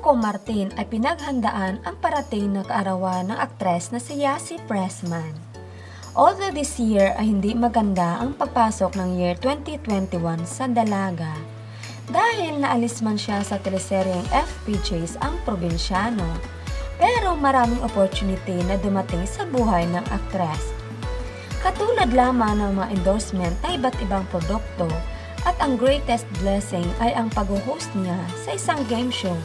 Coco Martin ay pinaghandaan ang parating na kaarawan ng aktres na si Yasi Pressman. Although this year ay hindi maganda ang pagpasok ng year 2021 sa dalaga, dahil naalis man siya sa teleseryeng FPJs ang Probinsyano, pero maraming opportunity na dumating sa buhay ng aktres. Katulad lamang ng mga endorsement na iba't ibang produkto, at ang greatest blessing ay ang pag-host niya sa isang game show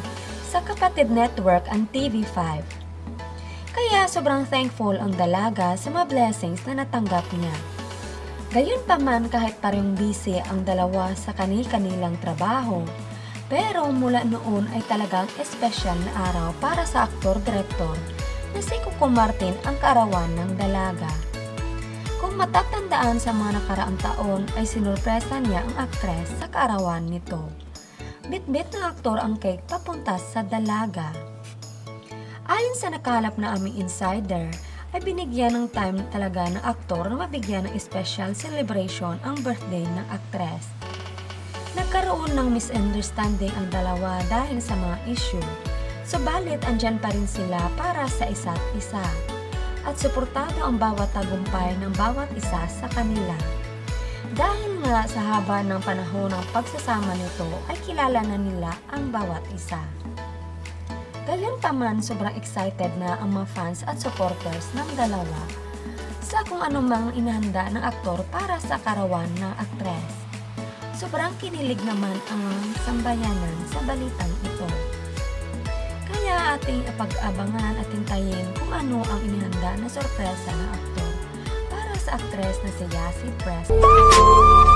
sa Kapatid Network ang TV5. Kaya sobrang thankful ang dalaga sa mga blessings na natanggap niya. Gayunpaman kahit parehong busy ang dalawa sa kani-kanilang trabaho, pero mula noon ay talagang espesyal na araw para sa aktor-direktor na si Coco Martin ang kaarawan ng dalaga. Kung matatandaan sa mga nakaraang taon ay sinurpresa niya ang aktres sa kaarawan nito. Bit-bit ng aktor ang cake papunta sa dalaga. Ayon sa nakalap na aming insider, ay binigyan ng time talaga ng aktor na mabigyan ng special celebration ang birthday ng aktres. Nagkaroon ng misunderstanding ang dalawa dahil sa mga issue, subalit andyan pa rin sila para sa isa't isa. At suportado ang bawat tagumpay ng bawat isa sa kanila. Dahil nga sa haba ng panahon ng pagsasama nito ay kilala na nila ang bawat isa. Gayunpaman sobrang excited na ang mga fans at supporters ng dalawa sa kung anumang inahanda ng aktor para sa karawan ng aktres. Sobrang kinilig naman ang sambayanan sa balitang ito. Kaya ating pag-abangan at hintayin kung ano ang inihanda na sorpresa ng aktor para sa aktres na si Yasi Pressman.